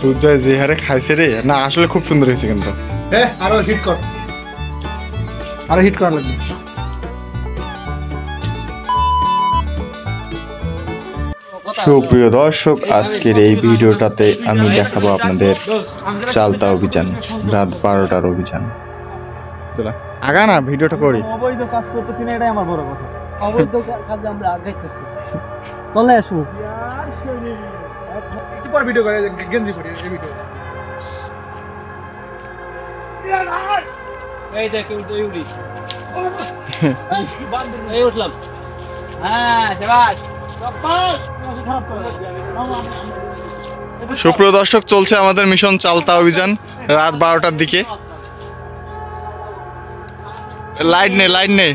দুধ যায় যে হারে খাইছে রে না আসলে খুব সুন্দর হয়েছে কিন্তু আরো হিট কর আরো হিট করা লাগবে সুপ্রিয় দর্শক আজকের এই ভিডিওটাতে আমি দেখাবো আপনাদের চালতা অভিযান রাত 12টার অভিযান আগা না ভিডিওটা করি অবৈধ কাজ করতেছি না এটাই আমার বড় কথা অবৈধ কাজ আমরা আগাইতেছি চলে আসো একটু পর ভিডিও করে গেঞ্জি পরি এই ভিডিও এই দেখ এই উড়ি এই উঠলাম হ্যাঁ শাবাশ সুপ্রিয় দর্শক চলছে আমাদের মিশন চালতা অভিযান রাত 12টার দিকে লাইট নেই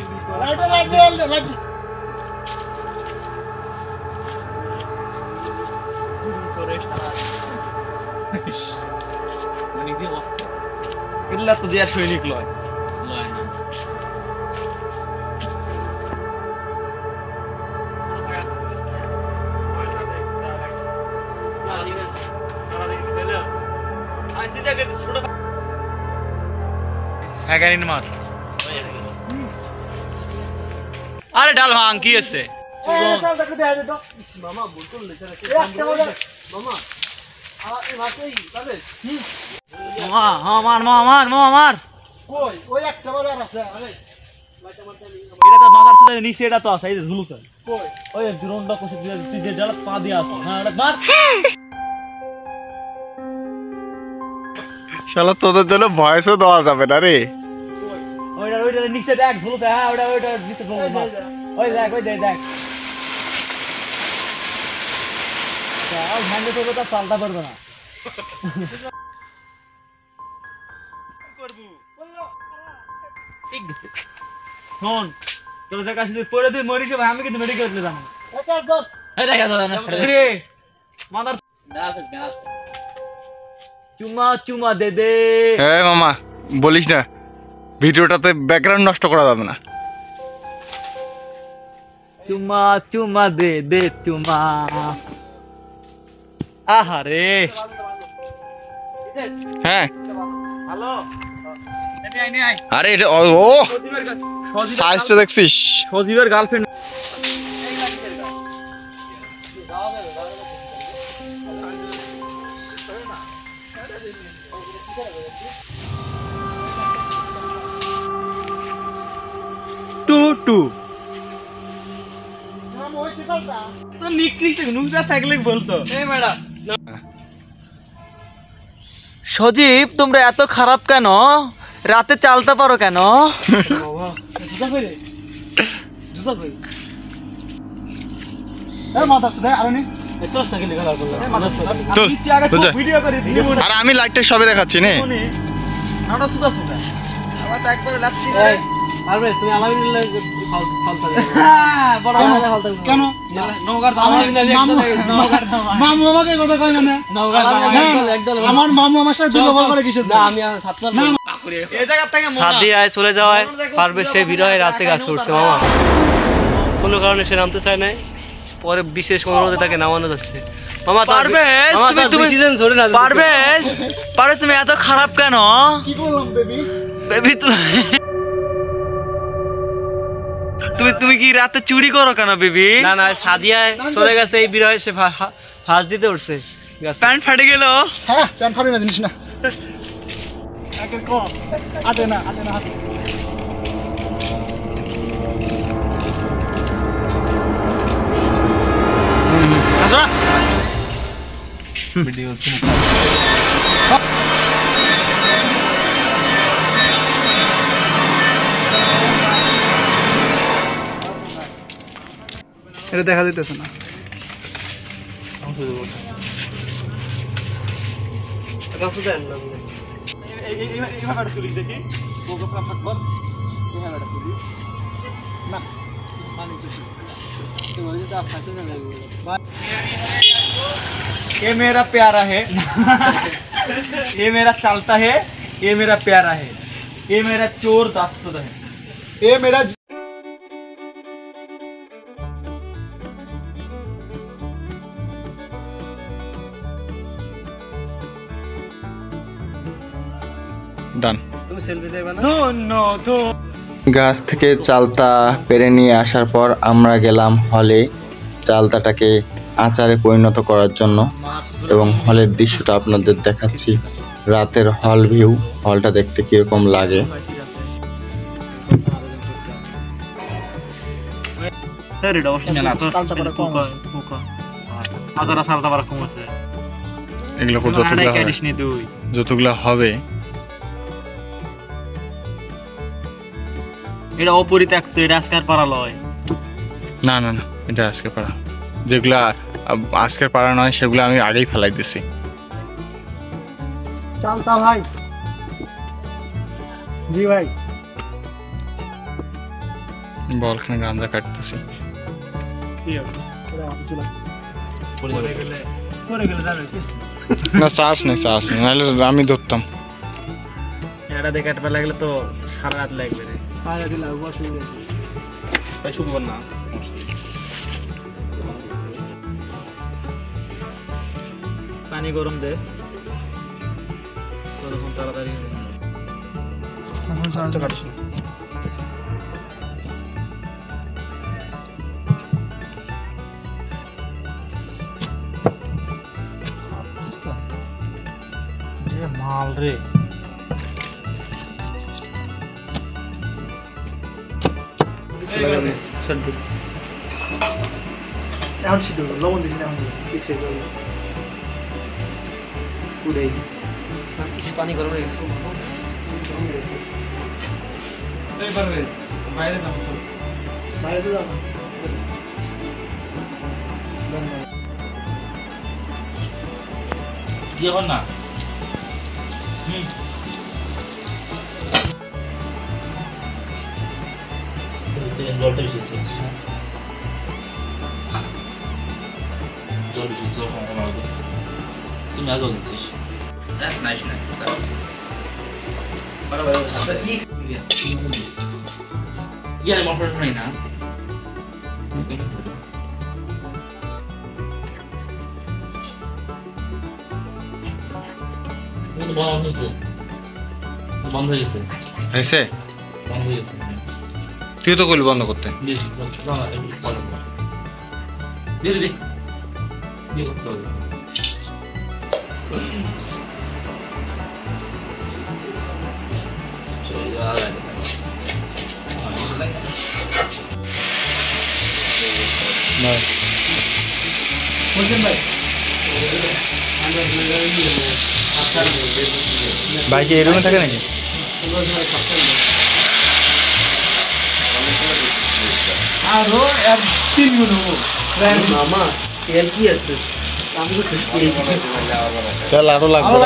তো দেয়ার সৈনিক লয় আরে ডাল ভাঙ কি আছে নিচে এটা তো আছে ঝুলুস ওই ড্রোনটা কষে দিয়ে ডাল পা দিয়ে আসো হ্যাঁ শালা তোদের জন্য ভয়েসও দেওয়া যাবে না রে ওইটা নিচে দেখ ঝুলুস হ্যাঁ ওইটা নিচে ঝুলুস ওই দেখ দেখ ভাঙে তো চালতা পারবে না শোন তোর কাছে যদি পড়ে তুই মরিস ভাই আমি কিন্তু মেডিকেল যাবো চুমা দে দে হ্যাঁ মামা বলিস না ভিডিওটাতে ব্যাকগ্রাউন্ড নষ্ট করা যাবে না চুমা দে দে চুমা আহারে হ্যাঁ হ্যালো আরে এটা ও সাইজটা দেখছিস সজীবের গার্লফ্রেন্ড টু তো নিকৃষ্ট নুজা থাকলে বলতো এই ম্যাডাম সজীব তোমরা এত খারাপ কেন রাতে চালতে পারো কেন আর আমি লাইটটা সবে দেখাচ্ছি নে সাদিয়ায় চলে যাওয়ায় পারবে সে বিরহে রাতে গাছ উঠছে মামা কোনো কারণে সে নামতে চায় নাই পরে বিশেষ অনুরোধে তাকে নামানো যাচ্ছে মামা পারবেশ তুমি এত খারাপ কেন বেবি তুমি কি রাতে চুরি করো কেন বেবি না না সাদিয়ায় চলে গেছে এই বিরহে সে ফাঁস দিতে উঠছে প্যান্ট ফাটে গেল হ্যাঁ প্যান্ট ফাটে না জিনিস না এটা দেখা যাইতেছে না ये मेरा प्यारा है ये मेरा चलता है ये मेरा प्यारा है ये मेरा चोर दास्त है ये मेरा ডান। তুমি সেলফি দেবে না? গাছ থেকে চালতা পেরে নিয়ে আসার পর আমরা গেলাম হলে চালতাটাকে আচারে পরিণত করার জন্য এবং হলের দৃশ্যটা আপনাদের দেখাচ্ছি। রাতের হল ভিউ, হলটা দেখতে কিরকম লাগে। এগুলো যতগুলো হবে এটা অপরিত্যক্ত, এটা আজকার পাড়া লয়। না না না, এটা আজকের পাড়া। যেগুলা আজকের পাড়া নয় সেগুলো আমি আগেই ফেলাই দিছি। चलता भाई जी भाई বলখানে গাঁজা কাটতেছি। না চার্জ নেই, নাহলে আমি ধরতাম। এটা দেখে কাটতে লাগলে তো সারা রাত লাগবে রে। না পানি গরম দে, ততক্ষণ তাড়াতাড়ি কাটিস না। মাল রে, এখন সিদ্ধ লবণ দিছি না পিছে উড়াই পানি গরম হয়ে গেছে। বাইরে নাম বাইরে যাও কি এখন না জলটা বেশি চলছে, জল বেশি জল কমানো, তুমি আজ জল দিচ্ছিস নাইস না ইয়ার মফর নাই না বন্ধ হয়ে গেছে হয়েছে? বন্ধ হয়ে গেছে। তুই তো করলি বন্ধ করতে। ভাই কি এরকম থাকে নাকি? আরো 3 মিনিট মামা তেল কি আছে? আমি তো খুশি। তেল আরো লাগবে।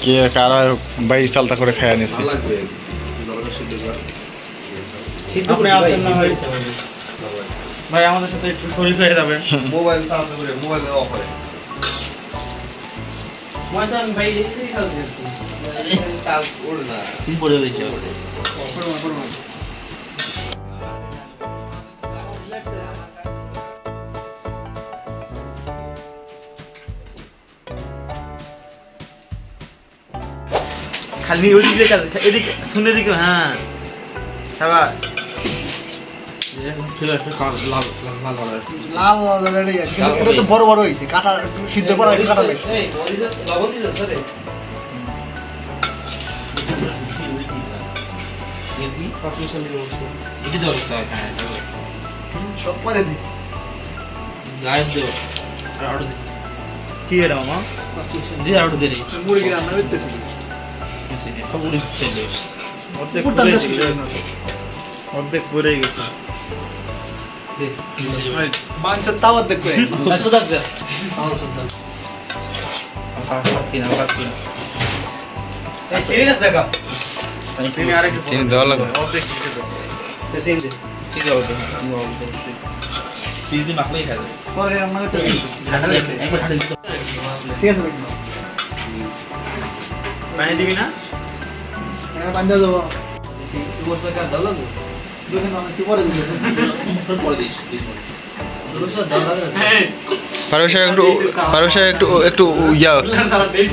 কি কারা ভাই চালতা করে খায় নিছি। ভাই আমাদের সাথে একটু শরীর হয়ে যাবে। মোবাইল চার্জ করে মোবাইল অফ করে ময়দা আমি ভাই এই খাওয়া চার্জ ওর না সিম পড়ে দিয়েছে। খালি ওদিকে এদিকে শুনে দিকে হ্যাঁ সাবাস লাল লাল রেডি আছে এটা তো বড় বড় হইছে কাটা সিদ্ধ করা হইছে কাটা লাগছে এই লবণ দিছ স্যার এটি তো হ্যাঁ সব পরে দি গায়ের দেব আর অর্ডার দে কি এর মামা দি অর্ডার দে রে মুরগি রান্না করতেছি সব উড়ে ছেলে অর্ধেক পুরো পুড়ে দেশে গেছে, অর্ধেক পুড়ে গেছে। দে বাঞ্চা তাওয়াত দেখো এসো দাও যা আমার সাথে পাস্তি না এই সিরিয়াস দেখা তুমি আরেকটু চিনি দেওয়া লাগবে। অর্ধেক দিতে দাও সিন দে ঠিক আছে চিজ দিয়ে মাখলেই খাওয়া যায়। পরে রান্না করতে হবে। একবার ঢালে দিতে ঠিক আছে দেখো পানি দিবি না? এখানে পানি দিয়ে দেবো মশলা কার দাও লাগবে দুটো না একটু পরে দিবি পরে দিস দিস মশলা দাও লাগবে পারভেজ সাহেব একটু ইয়া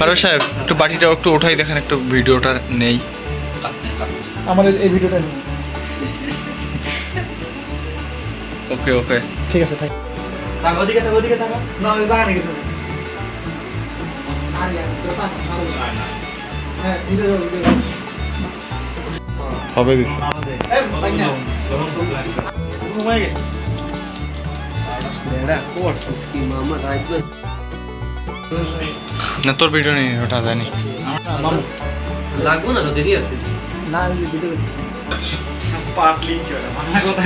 পারভেজ সাহেব একটু বাটিটা একটু ওঠাই দেখেন একটু ভিডিওটা নেই। কাছে কাছে আমার এই ভিডিওটা নিয়ে ওকে ওকে ঠিক আছে থাক থাক ওদিকে থাকো না ওই জায়গা নেই কিছু আর ইয়ার তো থাক হ্যাঁ ভিডিও হবে দিছে এই ভাই না ঘুমাই গেছে। এটা কোর্স কি মামা রাইট না তোর ভিডিও নেই ওটা জানি। লাগবে না তো দেরি আছে না আমি ভিডিও পাটলি চলে মাথা কথা।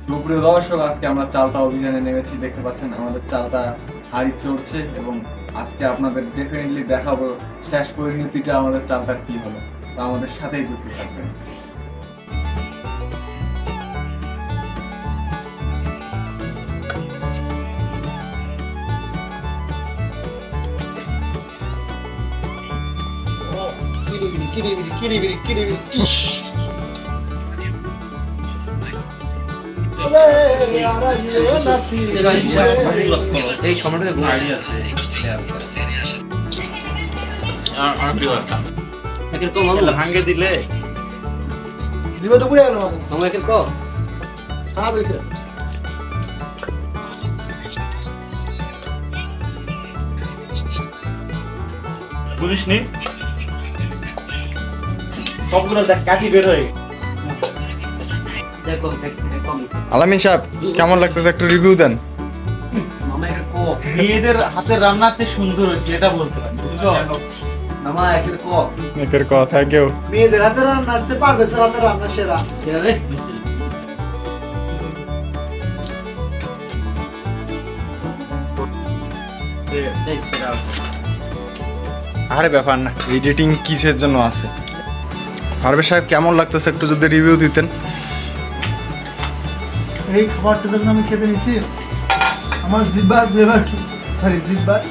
সুপ্রিয় দর্শক, আজকে আমরা চালতা অভিযানে নেমেছি। দেখতে পাচ্ছেন আমাদের চালতা হাড়ি চড়ছে এবং আজকে আপনাদের ডেফিনেটলি দেখাবো শেষ পরিণতিটা আমাদের চালতার কি হলো। তা আমাদের সাথেই যুক্ত থাকবেন। এই সময়টা ঘুমাই আমার প্রিয় একটা একের কম মামা ভাঙ্গে দিলে জীবন তো পুরো গেল মামা একের কম খারাপ হয়েছে বুঝিস নি সবগুলো দেখ কাটি বের হয়ে দেখো কম আলামিন সাহেব কেমন লাগতেছে একটু রিভিউ দেন। মামা একের কম মেয়েদের হাতের রান্নার চেয়ে সুন্দর হয়েছে এটা বলতে পারি বুঝছো? মামা একের কম একের কথা কেউ মেয়েদের হাতে রান্না আছে পারবে স্যার হাতে রান্না সেরা সেটা রে আরে ব্যাপার না, এডিটিং কিসের জন্য আছে। পারভেজ সাহেব কেমন লাগতেছে একটু যদি রিভিউ দিতেন। এই খাবারটা যখন আমি খেতে নিছি আমার জিহ্বার ফ্লেভার জিহ্বার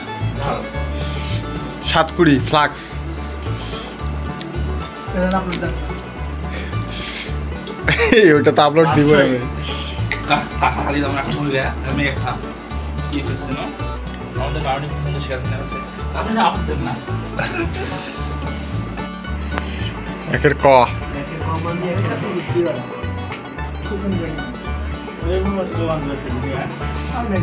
সাতকুড়ি ফ্লাক্স এটা আপলোড দেন ওটা তো আপলোড দিব আমি। টাকা খালি দাম রাখা বলে আমি একটা কি করছে না আমাদের কারণে কিন্তু শেয়ার না আছে আপনি না আমাদের না একের ক একের কম মানে একটা তো বিক্রি করা খুব এই মনে হয় দোকান ধরে দিবি হ্যাঁ আমি